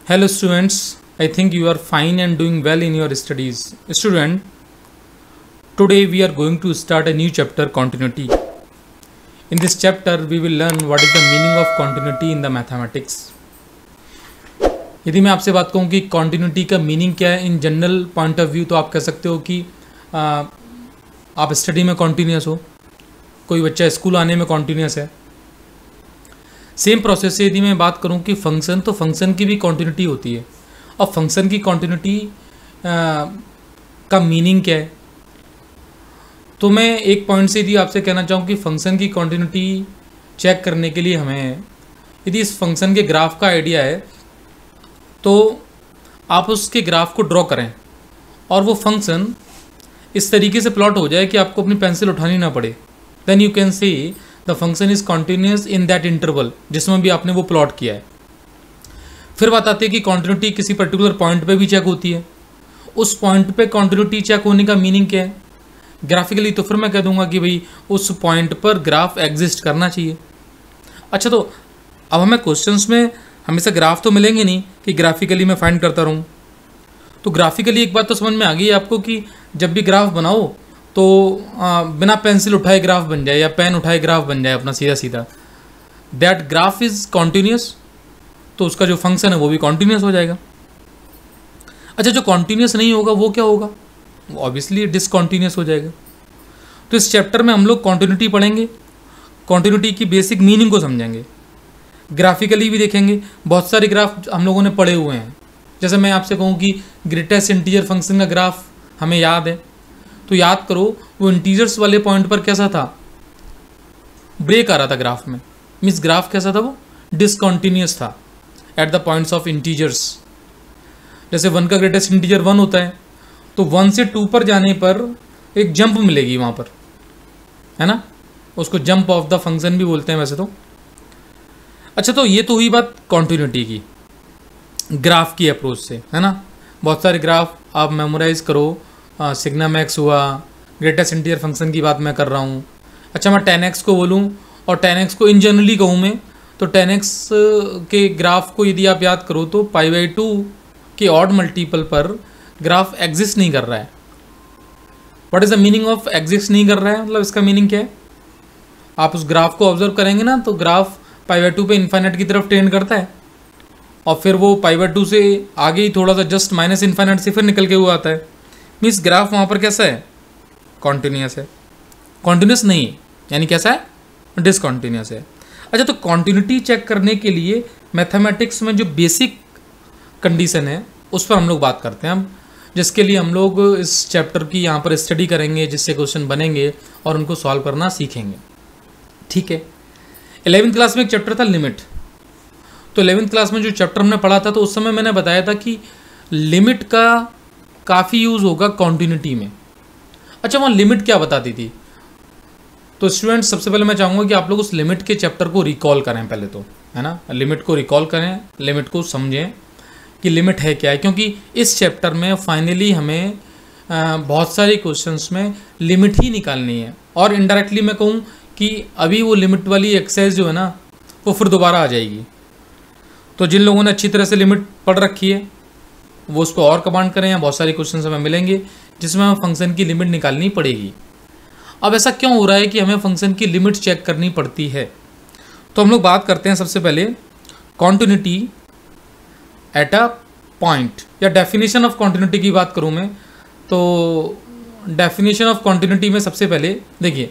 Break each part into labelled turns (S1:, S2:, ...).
S1: Hello students, I think you are fine and doing well in your studies. Student, today we are going to start a new chapter, continuity. In this chapter we will learn what is the meaning of continuity in the mathematics. यदि मैं आपसे बात कहूँ कि continuity का meaning क्या है in general point of view, तो आप कह सकते हो कि आप स्टडी में कॉन्टीन्यूस हो, कोई बच्चा स्कूल आने में कॉन्टीन्यूस है। सेम प्रोसेस से यदि मैं बात करूं कि फंक्शन, तो फंक्शन की भी कॉन्टिन्यूटी होती है। और फंक्शन की कॉन्टिन्यूटी का मीनिंग क्या है, तो मैं एक पॉइंट से यदि आपसे कहना चाहूँ कि फंक्शन की कॉन्टिन्यूटी चेक करने के लिए हमें यदि इस फंक्शन के ग्राफ का आइडिया है तो आप उसके ग्राफ को ड्रॉ करें और वो फंक्शन इस तरीके से प्लॉट हो जाए कि आपको अपनी पेंसिल उठानी ना पड़े। Then you can see the function is continuous in that interval जिसमें भी आपने वो प्लॉट किया है। फिर बात आती है कि कॉन्टिन्यूटी किसी पर्टिकुलर पॉइंट पे भी चेक होती है। उस पॉइंट पे कॉन्टिन्यूटी चेक होने का मीनिंग क्या है ग्राफिकली, तो फिर मैं कह दूंगा कि भाई उस पॉइंट पर ग्राफ एग्जिस्ट करना चाहिए। अच्छा, तो अब हमें क्वेश्चंस में हमेशा ग्राफ तो मिलेंगे नहीं कि ग्राफिकली मैं फाइंड करता रहूँ। तो ग्राफिकली एक बात तो समझ में आ गई आपको कि जब भी ग्राफ बनाओ तो बिना पेंसिल उठाए ग्राफ बन जाए या पेन उठाए ग्राफ बन जाए अपना सीधा सीधा, दैट ग्राफ इज कॉन्टिन्यूस, तो उसका जो फंक्शन है वो भी कॉन्टिन्यूस हो जाएगा। अच्छा, जो कॉन्टिन्यूस नहीं होगा वो क्या होगा, वो ऑब्वियसली डिसकॉन्टिन्यूस हो जाएगा। तो इस चैप्टर में हम लोग कॉन्टिन्यूटी पढ़ेंगे, कॉन्टिन्यूटी की बेसिक मीनिंग को समझेंगे, ग्राफिकली भी देखेंगे। बहुत सारे ग्राफ हम लोगों ने पढ़े हुए हैं। जैसे मैं आपसे कहूँ कि ग्रेटेस्ट इंटीजर फंक्शन का ग्राफ हमें याद है, तो याद करो वो इंटीजर्स वाले पॉइंट पर कैसा था, ब्रेक आ रहा था ग्राफ में, मीन्स ग्राफ कैसा था, वो डिसकॉन्टिन्यूस था at the points of integers. जैसे 1 का ग्रेटेस्ट इंटीजर 1 होता है, तो 1 से 2 पर जाने पर एक जंप मिलेगी वहाँ पर, है ना, उसको जंप ऑफ द फंक्शन भी बोलते हैं वैसे तो। अच्छा, तो ये तो हुई बात कॉन्टिन्यूटी की ग्राफ की अप्रोच से, है ना। बहुत सारे ग्राफ आप मेमोराइज करो, सिग्मा मैक्स हुआ, ग्रेटेस्ट इंटीजर फंक्शन की बात मैं कर रहा हूँ। अच्छा, मैं 10x को बोलूँ और 10x को इन जनरली कहूँ मैं, तो 10x के ग्राफ को यदि आप याद करो तो π/2 के ऑड मल्टीपल पर ग्राफ एग्जिस्ट नहीं कर रहा है। What is the meaning of exist नहीं कर रहा है, मतलब इसका मीनिंग क्या है, आप उस ग्राफ को ऑब्जर्व करेंगे ना तो ग्राफ π/2 पे इन्फाइनाइट की तरफ टेंड करता है और फिर वो π/2 से आगे ही थोड़ा सा जस्ट माइनस इन्फाइनाइट से फिर निकल के हुआ आता है। मीन्स ग्राफ वहाँ पर कैसा है, कॉन्टिन्यूस है, कॉन्टिन्यूस नहीं है, यानी कैसा है, डिसकॉन्टिन्यूस है। अच्छा, तो कॉन्टिन्यूटी चेक करने के लिए मैथमेटिक्स में जो बेसिक कंडीशन है उस पर हम लोग बात करते हैं हम, जिसके लिए हम लोग इस चैप्टर की यहाँ पर स्टडी करेंगे, जिससे क्वेश्चन बनेंगे और उनको सॉल्व करना सीखेंगे। ठीक है, 11वीं क्लास में एक चैप्टर था लिमिट। तो 11वीं क्लास में जो चैप्टर हमने पढ़ा था तो उस समय मैंने बताया था कि लिमिट का काफ़ी यूज़ होगा कॉन्टिन्यूटी में। अच्छा, वहाँ लिमिट क्या बताती थी, तो स्टूडेंट्स सबसे पहले मैं चाहूँगा कि आप लोग उस लिमिट के चैप्टर को रिकॉल करें पहले तो, है ना, लिमिट को रिकॉल करें, लिमिट को समझें कि लिमिट है क्या है, क्योंकि इस चैप्टर में फाइनली हमें बहुत सारे क्वेश्चंस में लिमिट ही निकालनी है। और इनडायरेक्टली मैं कहूँ कि अभी वो लिमिट वाली एक्सरसाइज जो है ना वो फिर दोबारा आ जाएगी। तो जिन लोगों ने अच्छी तरह से लिमिट पढ़ रखी है वो उस पर और कमांड करें, या बहुत सारे क्वेश्चन हमें मिलेंगे जिसमें हमें फंक्शन की लिमिट निकालनी पड़ेगी। अब ऐसा क्यों हो रहा है कि हमें फंक्शन की लिमिट चेक करनी पड़ती है, तो हम लोग बात करते हैं सबसे पहले कॉन्टिन्यूटी एट अ पॉइंट, या डेफिनेशन ऑफ कॉन्टिन्यूटी की बात करूँ मैं तो डेफिनेशन ऑफ कॉन्टिन्यूटी में सबसे पहले देखिए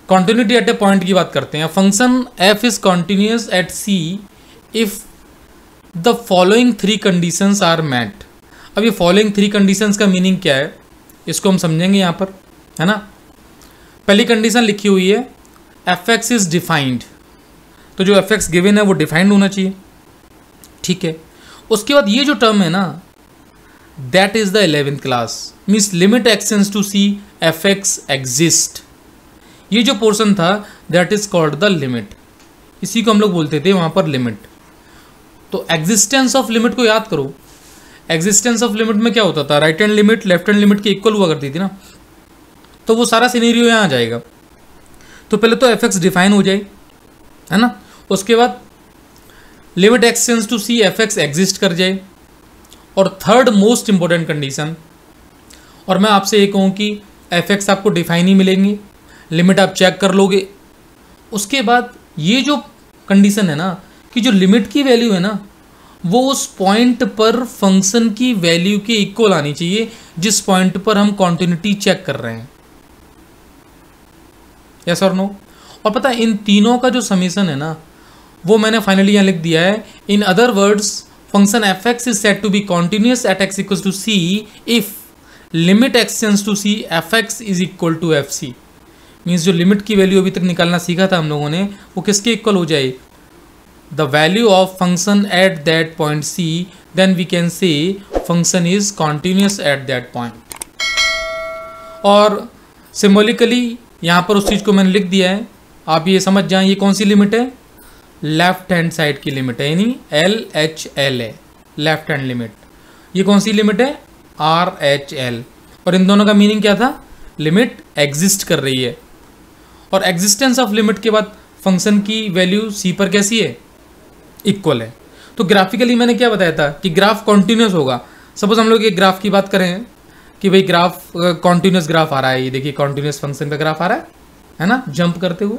S1: कॉन्टिन्यूटी एट ए पॉइंट की बात करते हैं। Function f is continuous at c if the following 3 conditions are met. अब ये फॉलोइंग 3 कंडीशंस का मीनिंग क्या है इसको हम समझेंगे यहाँ पर, है ना। पहली कंडीशन लिखी हुई है एफ एक्स इज डिफाइंड, तो जो एफ एक्स गिवन है वो डिफाइंड होना चाहिए। ठीक है, उसके बाद ये जो टर्म है ना that is the 11th class, means limit x tends to c f x exist. ये जो पोर्शन था that is called the limit, इसी को हम लोग बोलते थे वहाँ पर लिमिट। तो एग्जिस्टेंस ऑफ लिमिट को याद करो, एग्जिस्टेंस ऑफ लिमिट में क्या होता था, right hand limit left hand limit के इक्वल हुआ करती थी ना, तो वो सारा सिनेरियो यहाँ आ जाएगा। तो पहले तो एफ एक्स डिफाइन हो जाए, है ना, उसके बाद limit x tends to c f x exist कर जाए, और थर्ड मोस्ट इंपॉर्टेंट कंडीशन, और मैं आपसे ये कहूँ कि एफ एक्स आपको डिफाइन ही मिलेंगे, लिमिट आप चेक कर लोगे, उसके बाद ये जो कंडीशन है ना कि जो लिमिट की वैल्यू है ना वो उस पॉइंट पर फंक्शन की वैल्यू के इक्वल आनी चाहिए जिस पॉइंट पर हम कॉन्टिन्यूटी चेक कर रहे हैं। यस और नो? और पता है इन तीनों का जो समीशन है ना वो मैंने फाइनली यहाँ लिख दिया है। In other words function f x is said to be continuous at x equals to c if limit x tends to c f x is equal to f c. Means जो limit की value अभी तक निकालना सीखा था हम लोगों ने वो किसके इक्वल हो जाए, the value of function at that point c, then we can say function is continuous at that point. और सिम्बॉलिकली यहाँ पर उस चीज़ को मैंने लिख दिया है, आप ये समझ जाएं ये कौन सी लिमिट है, लेफ्ट हैंड साइड की लिमिट है, यानी एल एच एल है लेफ्ट हैंड लिमिट। ये कौन सी लिमिट है, आर एच एल। और इन दोनों का मीनिंग क्या था, लिमिट एग्जिस्ट कर रही है, और एग्जिस्टेंस ऑफ लिमिट के बाद फंक्शन की वैल्यू सी पर कैसी है, इक्वल है। तो ग्राफिकली मैंने क्या बताया था कि ग्राफ कॉन्टिन्यूस होगा। सपोज हम लोग एक ग्राफ की बात करें कि भाई ग्राफ कॉन्टिन्यूस ग्राफ आ रहा है, ये देखिए कॉन्टिन्यूस फंक्शन का ग्राफ आ रहा है ना, जंप करते हुए।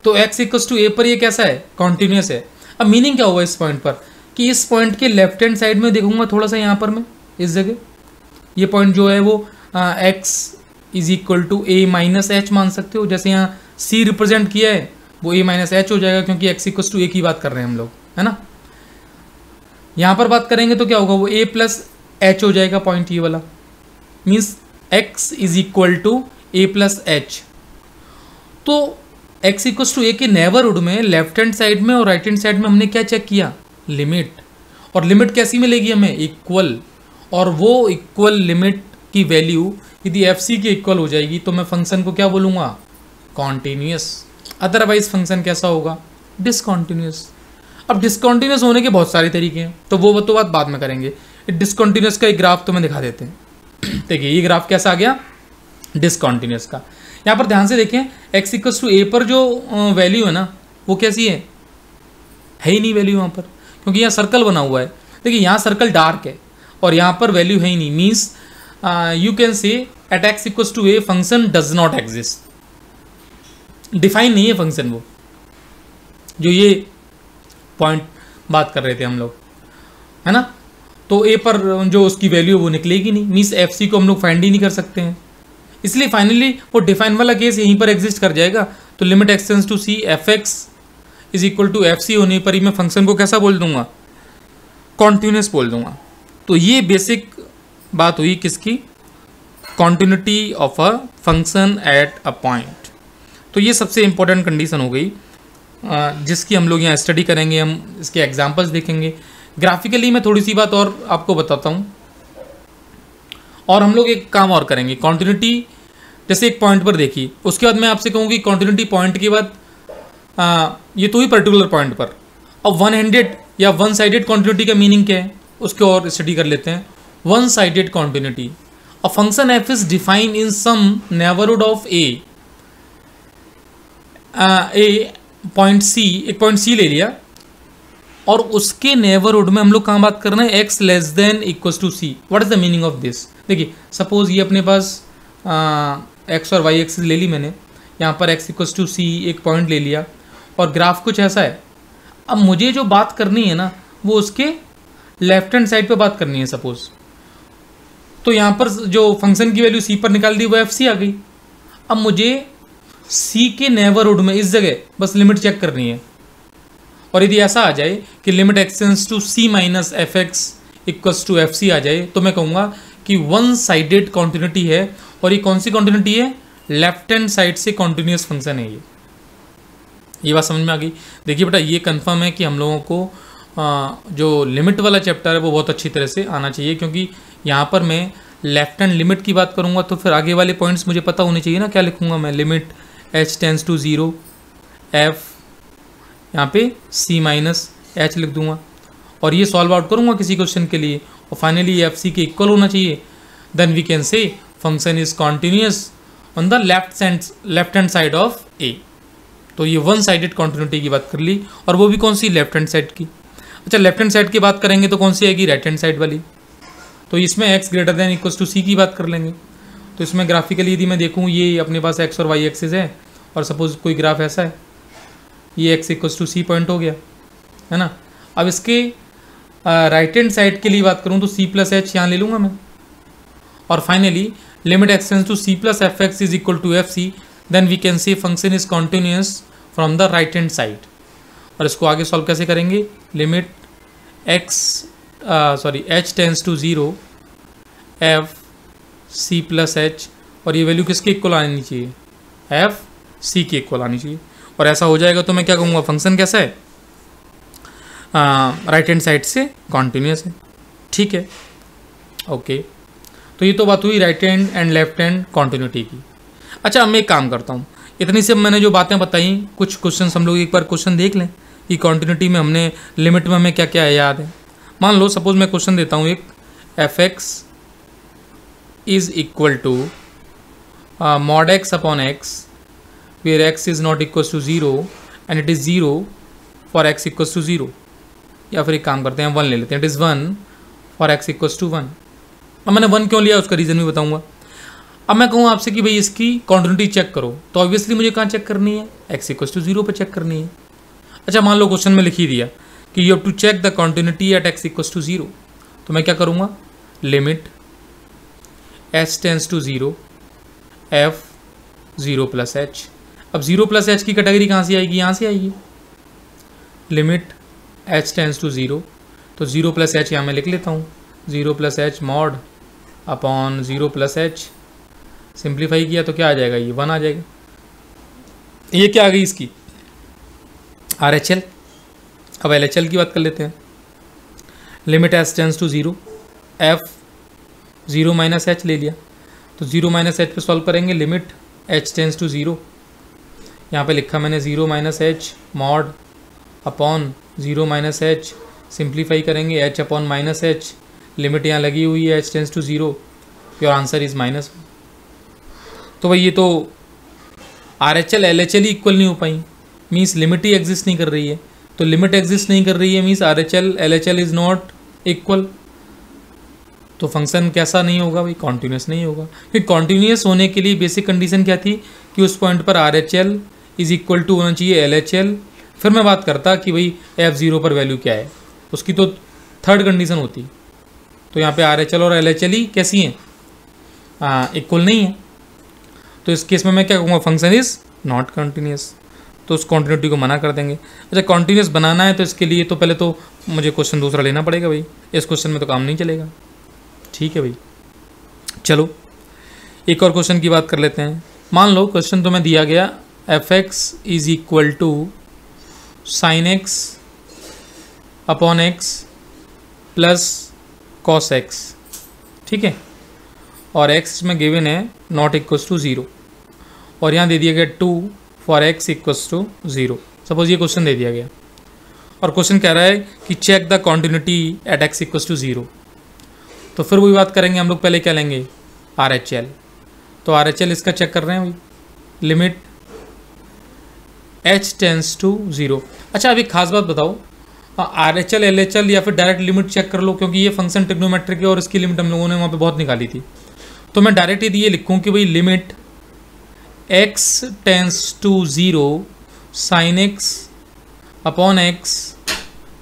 S1: तो x इक्वल्स टू ए पर ये कैसा है, कॉन्टिन्यूस है। अब मीनिंग क्या होगा इस पॉइंट पर कि इस पॉइंट के लेफ्ट हैंड साइड में देखूंगा थोड़ा सा यहाँ पर मैं इस जगह, ये पॉइंट जो है वो x is equal to a minus h मान सकते हो। जैसे यहाँ c रिप्रेजेंट किया है वो a माइनस एच हो जाएगा क्योंकि x इक्वल्स टू ए की बात कर रहे हैं हम लोग, है ना। यहाँ पर बात करेंगे तो क्या होगा, वो a प्लस एच हो जाएगा पॉइंट ये वाला, means x is equal to a plus h. तो x इक्वल्स टू ए के नेबरहुड में लेफ्ट हैंड साइड में और राइट हैंड साइड में हमने क्या चेक किया, लिमिट। और लिमिट कैसी मिलेगी हमें, इक्वल। और वो इक्वल लिमिट की वैल्यू यदि एफ सी के इक्वल हो जाएगी तो मैं फंक्शन को क्या बोलूँगा, कॉन्टिन्यूस। अदरवाइज फंक्शन कैसा होगा, डिसकॉन्टिन्यूस। अब डिसकॉन्टिन्यूस होने के बहुत सारे तरीके हैं, तो वो तो बात बाद में करेंगे। डिसकॉन्टिन्यूस का एक ग्राफ तुम्हें दिखा देते हैं। देखिए ये ग्राफ कैसा आ गया, डिसकॉन्टिन्यूस का। यहाँ पर ध्यान से देखें x इक्वल्स टू ए पर जो वैल्यू है ना वो कैसी है ही नहीं वैल्यू यहाँ पर, क्योंकि यहाँ सर्कल बना हुआ है। देखिए यहाँ सर्कल डार्क है और यहाँ पर वैल्यू है ही नहीं, means you can say at x equals to a function does not exist, define नहीं है फंक्शन वो, जो ये पॉइंट बात कर रहे थे हम लोग, है ना। तो ए पर जो उसकी वैल्यू वो निकलेगी नहीं, मीन्स एफ सी को हम लोग फाइंड ही नहीं कर सकते हैं। इसलिए फाइनली वो डिफाइन वाला केस यहीं पर एग्जिस्ट कर जाएगा। तो limit x tends to c f x is equal to f c होने पर ही मैं फंक्शन को कैसा बोल दूंगा, कॉन्टिन्यूस बोल दूंगा। तो ये बेसिक बात हुई किसकी, continuity of a function at a point. तो ये सबसे इंपॉर्टेंट कंडीशन हो गई जिसकी हम लोग यहाँ स्टडी करेंगे, हम इसके एग्जाम्पल्स देखेंगे। ग्राफिकली मैं थोड़ी सी बात और आपको बताता हूँ, और हम लोग एक काम और करेंगे। कॉन्टिन्यूटी जैसे एक पॉइंट पर देखी, उसके बाद मैं आपसे कहूँगी कॉन्टिन्यूटी पॉइंट के बाद ये तो ही पर्टिकुलर पॉइंट पर। अब वन हैंडेड या वन साइडेड कॉन्टिन्यूटी का मीनिंग क्या है उसके और स्टडी कर लेते हैं। One sided continuity, a function f is define in some neighbourhood of a point c, एक पॉइंट सी ले लिया और उसके नेबरहुड में हम लोग कहाँ बात कर रहे हैं, x less than equals to c. What is the meaning of this, देखिए सपोज ये अपने पास x और y एक्सिस ले ली मैंने, यहाँ पर x इक्वल्स टू सी एक पॉइंट ले लिया और ग्राफ कुछ ऐसा है। अब मुझे जो बात करनी है ना वो उसके लेफ्ट हैंड साइड पे बात करनी है सपोज। तो यहाँ पर जो फंक्शन की वैल्यू c पर निकाल दी वो एफ सी आ गई। अब मुझे c के नेबरहुड में इस जगह बस लिमिट चेक करनी है, और यदि ऐसा आ जाए कि limit x tends to c minus f x equals to f c आ जाए तो मैं कहूँगा कि वन साइडेड कॉन्टिन्यूटी है। और ये कौन सी कॉन्टिन्यूटी है, लेफ्ट हैंड साइड से कॉन्टिन्यूस फंक्शन है ये बात समझ में आ गई। देखिए बेटा ये कंफर्म है कि हम लोगों को जो लिमिट वाला चैप्टर है वो बहुत अच्छी तरह से आना चाहिए, क्योंकि यहाँ पर मैं लेफ्ट हैंड लिमिट की बात करूँगा तो फिर आगे वाले पॉइंट्स मुझे पता होने चाहिए ना। क्या लिखूँगा मैं, limit h tends to zero f, यहाँ पे c माइनस एच लिख दूंगा और ये सॉल्व आउट करूँगा किसी क्वेश्चन के लिए, और फाइनली एफ सी के इक्वल होना चाहिए। Then we can say function is continuous on the left hand side of a. तो ये वन साइडेड कॉन्टिन्यूटी की बात कर ली, और वो भी कौन सी, लेफ्ट हैंड साइड की। अच्छा लेफ्ट हैंड साइड की बात करेंगे तो कौन सी आएगी, राइट हैंड साइड वाली। तो इसमें x greater than equals to c की बात कर लेंगे। तो इसमें ग्राफिकली यदि मैं देखूँ, ये अपने पास x और y एक्सिस है और सपोज कोई ग्राफ ऐसा है, ये x equals to c point हो गया, है ना। अब इसके राइट हैंड साइड के लिए बात करूँ तो c प्लस एच यहाँ ले लूँगा मैं, और finally limit x tends to c plus f x is equal to f c, then we can say function is continuous from the right hand side. और इसको आगे सॉल्व कैसे करेंगे, limit h tends to 0 f c plus h, और ये value किसके equal आनी चाहिए, एफ सी के इक्वल आनी चाहिए। और ऐसा हो जाएगा तो मैं क्या कहूँगा, फंक्शन कैसा है, राइट हैंड साइड से कॉन्टिन्यूस है। ठीक है, ओके। तो ये तो बात हुई right hand and left hand continuity की। अच्छा, अब मैं एक काम करता हूँ, इतनी से मैंने जो बातें बताई, कुछ क्वेश्चन हम लोग एक बार क्वेश्चन देख लें कि कॉन्टिन्यूटी में हमने लिमिट में हमें क्या क्या है याद है। मान लो सपोज मैं क्वेश्चन देता हूँ एक, f x is equal to mod x upon x where x is not equal to 0 and it is 0 for x equals to 0, या फिर एक काम करते हैं 1 ले लेते हैं, it is 1 for x equals to 1। अब मैंने 1 क्यों लिया उसका रीज़न भी बताऊंगा। अब मैं कहूँ आपसे कि भाई इसकी कॉन्टिन्यूटी चेक करो, तो ऑब्वियसली मुझे कहाँ चेक करनी है, x इक्वल्स टू 0 पर चेक करनी है। अच्छा, मान लो क्वेश्चन में लिख ही दिया कि you have to check the continuity at x equals to 0, तो मैं क्या करूँगा, limit h tends to 0 f 0 plus h. अब 0 प्लस एच की कैटेगरी कहाँ से आएगी, यहाँ से आएगी, लिमिट h टेंड्स टू 0, तो 0 प्लस एच यहाँ मैं लिख लेता हूँ, 0 plus H mod upon 0 plus H, simplify किया तो क्या आ जाएगा, ये 1 आ जाएगा। ये क्या आ गई इसकी RHL। अब LHL की बात कर लेते हैं, limit h tends to 0 f 0 minus h ले लिया, तो 0 माइनस एच पे सॉल्व करेंगे, लिमिट h टेंड्स टू 0, यहाँ पे लिखा मैंने 0 minus h mod upon 0 minus h, simplify करेंगे h upon minus h, limit यहाँ लगी हुई है h tends to 0, your answer is -1। तो भाई ये तो RHL LHL ही इक्वल नहीं हो पाई, मीन्स लिमिट ही एग्जिस्ट नहीं कर रही है। तो लिमिट एग्जिस्ट नहीं कर रही है means RHL LHL is not equal, तो फंक्शन कैसा नहीं होगा भाई, कॉन्टिन्यूस नहीं होगा। फिर कॉन्टिन्यूस होने के लिए बेसिक कंडीशन क्या थी कि उस पॉइंट पर RHL इज इक्वल टू होना चाहिए LHL। फिर मैं बात करता कि भाई F0 पर वैल्यू क्या है, उसकी तो थर्ड कंडीशन होती। तो यहाँ पे RHL और LHL ही कैसी हैं, इक्वल नहीं है। तो इस केस में मैं क्या कहूँगा, फंक्शन इज नॉट कॉन्टिन्यूस, तो उस कॉन्टिन्यूटी को मना कर देंगे। अच्छा, कॉन्टिन्यूस बनाना है तो इसके लिए तो पहले तो मुझे क्वेश्चन दूसरा लेना पड़ेगा भाई, इस क्वेश्चन में तो काम नहीं चलेगा। ठीक है भाई, चलो एक और क्वेश्चन की बात कर लेते हैं। मान लो क्वेश्चन तुम्हें दिया गया, f x is equal to sine x upon x plus cos x, ठीक है, और एक्स में गिवन है नॉट इक्वल्स टू 0, और यहाँ दे दिया गया 2 for x equals to 0। Suppose ये क्वेश्चन दे दिया गया और क्वेश्चन कह रहा है कि check the continuity at x equals to 0। तो फिर वही बात करेंगे हम लोग, पहले क्या लेंगे, RHL। तो RHL इसका चेक कर रहे हैं भाई, लिमिट h टेंड्स टू 0। अच्छा, अभी खास बात बताओ, RHL LHL या फिर डायरेक्ट लिमिट चेक कर लो, क्योंकि ये फंक्शन ट्रिग्नोमेट्रिक है और इसकी लिमिट हम लोगों ने वहाँ पे बहुत निकाली थी। तो मैं डायरेक्ट यदि ये लिखूँ कि भाई limit x tends to 0 sine x upon x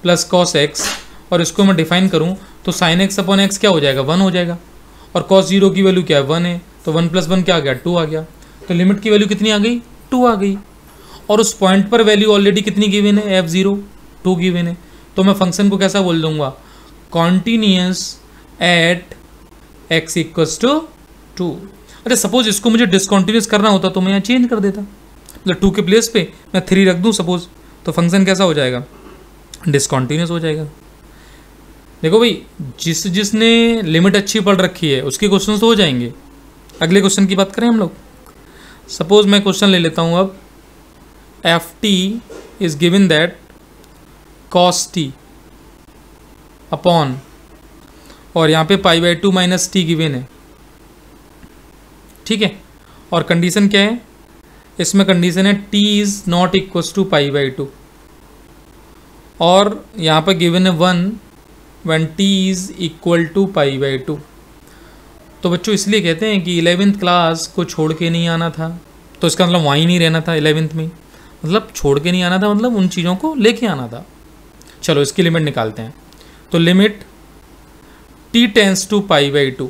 S1: plus cos x, और इसको मैं डिफाइन करूँ तो साइन x अपॉन x क्या हो जाएगा, 1 हो जाएगा, और cos 0 की वैल्यू क्या है, 1 है, तो 1 प्लस 1 क्या आ गया, 2 आ गया। तो लिमिट की वैल्यू कितनी आ गई, 2 आ गई, और उस पॉइंट पर वैल्यू ऑलरेडी कितनी गिवन है, F0 2 गिवन है। तो मैं फंक्शन को कैसा बोल दूंगा, continuous at x equals to 2। अरे सपोज इसको मुझे डिसकॉन्टिन्यूस करना होता तो मैं यहाँ चेंज कर देता, मतलब 2 के प्लेस पे मैं 3 रख दूँ सपोज, तो फंक्शन कैसा हो जाएगा, डिसकॉन्टिन्यूस हो जाएगा। देखो भाई, जिसने लिमिट अच्छी पढ़ रखी है उसके क्वेश्चन तो हो जाएंगे। अगले क्वेश्चन की बात करें हम लोग, सपोज मैं क्वेश्चन ले लेता हूँ अब, F T is given that cos T upon, और यहाँ पे π/2 माइनस टी गिवन है, ठीक है, और कंडीशन क्या है, इसमें कंडीशन है t is not equals to π/2, और यहाँ पर गिवन है 1 when t is equal to pi by 2। तो बच्चों इसलिए कहते हैं कि 11th क्लास को छोड़ के नहीं आना था, तो इसका मतलब वहीं नहीं रहना था 11th में, मतलब छोड़ के नहीं आना था, मतलब उन चीज़ों को लेके आना था। चलो इसकी लिमिट निकालते हैं। तो limit t tends to pi by 2।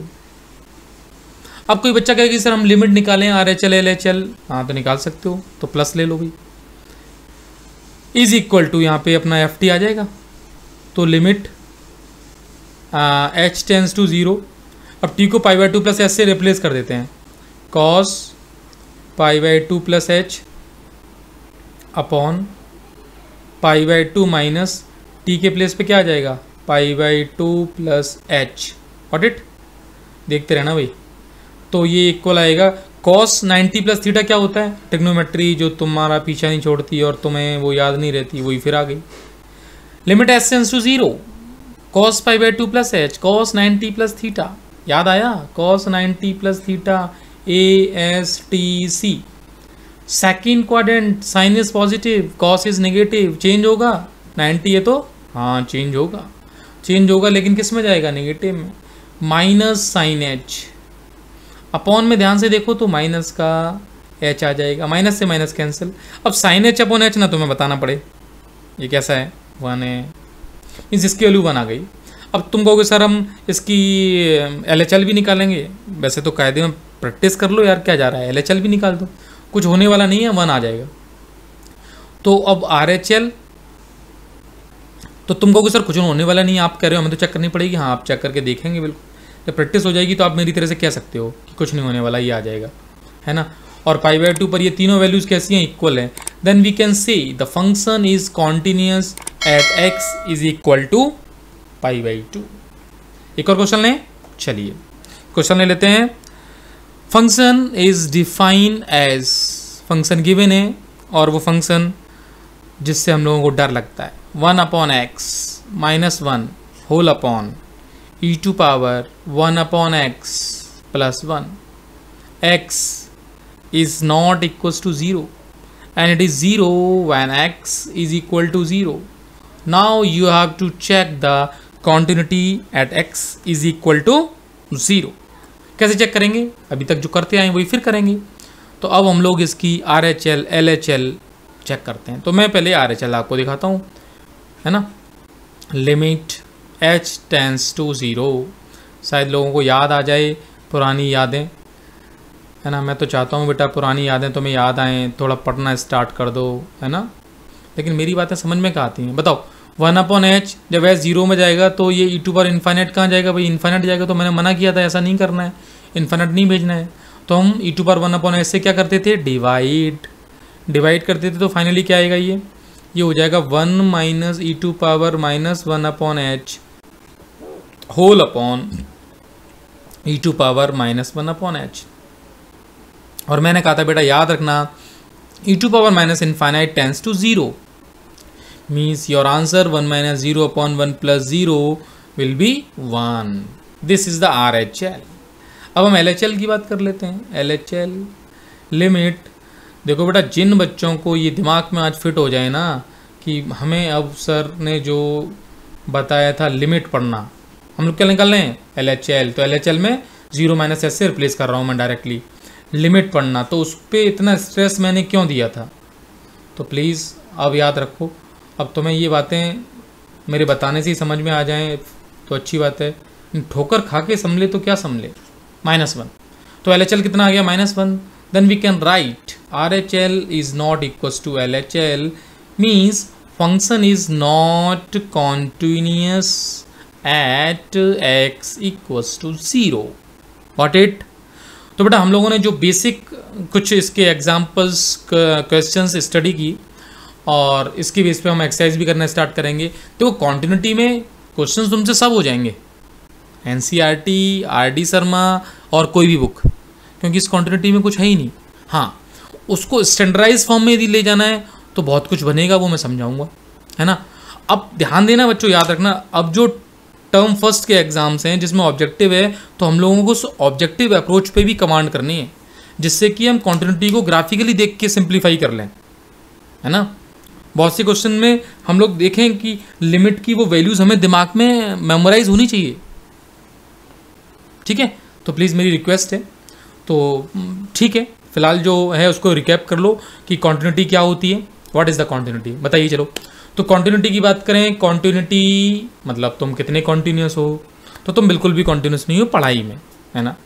S1: अब कोई बच्चा कहेगा कि सर हम लिमिट निकालें RHL LHL, हाँ तो निकाल सकते हो, तो प्लस ले लो भाई, इज इक्वल टू यहाँ पे अपना FT आ जाएगा। तो लिमिट h टेंस टू 0। अब t को पाई बाई 2 प्लस h से रिप्लेस कर देते हैं, cos pi by 2 plus h upon pi by 2 minus t के प्लेस पे क्या आ जाएगा, पाई by 2 plus h। Got it, देखते रहना भाई। तो ये इक्वल आएगा cos 90 प्लस थीटा। क्या होता है, ट्रिग्नोमेट्री जो तुम्हारा पीछा नहीं छोड़ती और तुम्हें वो याद नहीं रहती, वही फिर आ गई। Limit h tends to 0, cos pi by 2 plus h, cos 90 plus theta, याद आया, cos 90 plus theta ASTC। Second quadrant sine is positive, cos is negative, change होगा 90 है तो हाँ चेंज होगा, लेकिन किस में जाएगा, नेगेटिव में। माइनस साइन h अपॉन में ध्यान से देखो तो माइनस का h आ जाएगा, माइनस से माइनस कैंसिल। अब साइन h अपॉन h ना तुम्हें बताना पड़े, ये कैसा है, 1 है, मीन्स इसकी वैल्यू 1 आ गई। अब तुम कहोगे सर हम इसकी LHL भी निकालेंगे, वैसे तो कायदे में प्रैक्टिस कर लो यार, क्या जा रहा है, LHL भी निकाल दो, कुछ होने वाला नहीं है, 1 आ जाएगा। तो अब RHL, तो तुम कहोगे सर कुछ होने वाला नहीं है, आप कह रहे हो हमें तो चेक करनी पड़ेगी, हाँ आप चेक करके देखेंगे बिल्कुल, जब प्रैक्टिस हो जाएगी तो आप मेरी तरह से कह सकते हो कि कुछ नहीं होने वाला, ये आ जाएगा, है ना। और पाई बाई 2 पर ये तीनों वैल्यूज कैसी हैं, इक्वल हैं। Then we can say the function is continuous at x is equal to pi by 2। एक और क्वेश्चन लें, चलिए क्वेश्चन ले लेते हैं। Function is define as, function given है और वो फंक्शन जिससे हम लोगों को डर लगता है, 1 upon x minus 1 whole upon e to power 1 upon x plus 1। x is not equals to 0 and it is 0 when x is equal to 0. Now you have to check the continuity at x is equal to 0. कैसे check करेंगे, अभी तक जो करते आए वही फिर करेंगे। तो अब हम लोग इसकी RHL LHL चेक करते हैं। तो मैं पहले RHL आपको दिखाता हूँ, है ना। लिमिट h टेंस टू 0, शायद लोगों को याद आ जाए पुरानी यादें, है ना। मैं तो चाहता हूँ बेटा पुरानी यादें तुम्हें याद आएँ, थोड़ा पढ़ना स्टार्ट कर दो, है ना। लेकिन मेरी बातें समझ में कहाँ आती हैं, बताओ। 1 अपॉन h, जब h 0 में जाएगा तो ये e टू पावर इन्फाइनाइट कहाँ जाएगा भाई, इन्फाइनाइट जाएगा। तो मैंने मना किया था ऐसा नहीं करना है, इन्फाइनाइट नहीं भेजना है। तो हम e to power 1 upon h से क्या करते थे, डिवाइड करते थे। तो फाइनली क्या आएगा, ये हो जाएगा 1 minus e to power minus 1 upon h whole upon e to power minus 1 upon h। और मैंने कहा था बेटा याद रखना, e to power minus infinite tends to 0, means your answer 1 minus 0 upon 1 plus 0 will be 1। This is the RHL। अब हम LHL की बात कर लेते हैं। LHL लिमिट, देखो बेटा जिन बच्चों को ये दिमाग में आज फिट हो जाए ना कि हमें अब सर ने जो बताया था लिमिट पढ़ना, हम लोग क्या निकाल रहे हैं, LHL। तो LHL में 0 माइनस s से रिप्लेस कर रहा हूँ मैं डायरेक्टली, लिमिट पढ़ना। तो उस पर इतना स्ट्रेस मैंने क्यों दिया था, तो प्लीज़ अब याद रखो। अब तुम्हें ये बातें मेरे बताने से ही समझ में आ जाएं तो अच्छी बात है, ठोकर खा के संभले तो क्या संभले, -1। तो LHL कितना आ गया, -1। Then we can write RHL is not equals to LHL, means function is not continuous at x equals to 0। Got it. तो बेटा हम लोगों ने जो बेसिक कुछ इसके एग्जाम्पल्स क्वेश्चंस स्टडी की और इसकी बेस पे हम एक्सरसाइज भी करना स्टार्ट करेंगे। तो कॉन्टिन्यूटी में क्वेश्चंस तुमसे सब हो जाएंगे, NCERT, RD शर्मा और कोई भी बुक, क्योंकि इस कॉन्टिन्यूटी में कुछ है ही नहीं। हाँ, उसको स्टैंडर्डाइज फॉर्म में यदि ले जाना है तो बहुत कुछ बनेगा, वो मैं समझाऊंगा, है ना। अब ध्यान देना बच्चों, याद रखना, अब जो टर्म फर्स्ट के एग्जाम्स हैं जिसमें ऑब्जेक्टिव है, तो हम लोगों को उस ऑब्जेक्टिव अप्रोच पे भी कमांड करनी है, जिससे कि हम कॉन्टिन्यूटी को ग्राफिकली देख के सिंप्लीफाई कर लें, है ना। बहुत से क्वेश्चन में हम लोग देखें कि लिमिट की वो वैल्यूज़ हमें दिमाग में मेमोराइज होनी चाहिए, ठीक है। तो प्लीज़ मेरी रिक्वेस्ट है, तो ठीक है, फिलहाल जो है उसको रिकैप कर लो कि कॉन्टिन्यूटी क्या होती है, व्हाट इज़ द कॉन्टिन्यूटी, बताइए। चलो तो कॉन्टिन्यूटी की बात करें, कॉन्टिन्यूटी मतलब तुम कितने कॉन्टिन्यूस हो, तो तुम बिल्कुल भी कॉन्टिन्यूस नहीं हो पढ़ाई में, है ना।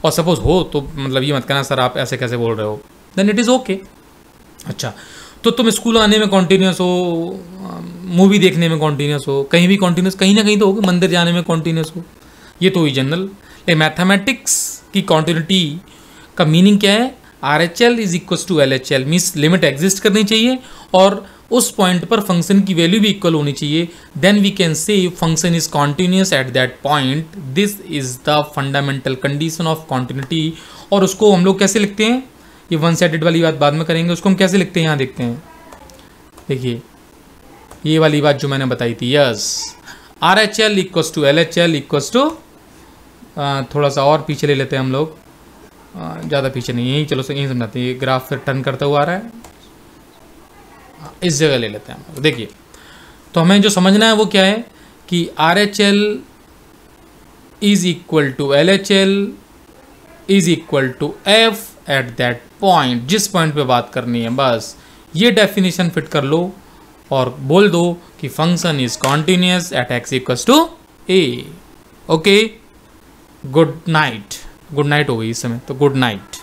S1: और सपोज हो तो मतलब ये मत कहना सर आप ऐसे कैसे बोल रहे हो, देन इट इज़ ओके। अच्छा, तो तुम स्कूल आने में कॉन्टिन्यूस हो, मूवी देखने में कॉन्टिन्यूस हो, कहीं भी कॉन्टिन्यूस कहीं ना कहीं तो हो, मंदिर जाने में कॉन्टिन्यूस हो, ये तो हुई जनरल। लेकिन मैथमेटिक्स की कॉन्टिन्यूटी का मीनिंग क्या है, R H L is equal to L H L, means limit exist करनी चाहिए और उस पॉइंट पर फंक्शन की वैल्यू भी इक्वल होनी चाहिए, then we can say function is continuous at that point. This is the fundamental condition of continuity. और उसको हम लोग कैसे लिखते हैं, ये वन साइडेड वाली बात बाद में करेंगे, उसको हम कैसे लिखते हैं यहाँ देखते हैं। देखिए ये वाली बात जो मैंने बताई थी, yes, R H L equals to L H L equals to, थोड़ा सा और पीछे ले लेते हैं हम लोग, ज़्यादा पीछे नहीं, यही चलो यहीं समझाते हैं। ये ग्राफ फिर टर्न करता हुआ आ रहा है, इस जगह ले लेते हैं हम लोग। देखिए तो हमें जो समझना है वो क्या है कि R H L is equal to L H L is equal to f at that point, जिस पॉइंट पे बात करनी है बस ये डेफिनेशन फिट कर लो और बोल दो कि function is continuous at x equals to a. Okay, good night. Good night हो गई इस समय, तो गुड नाइट।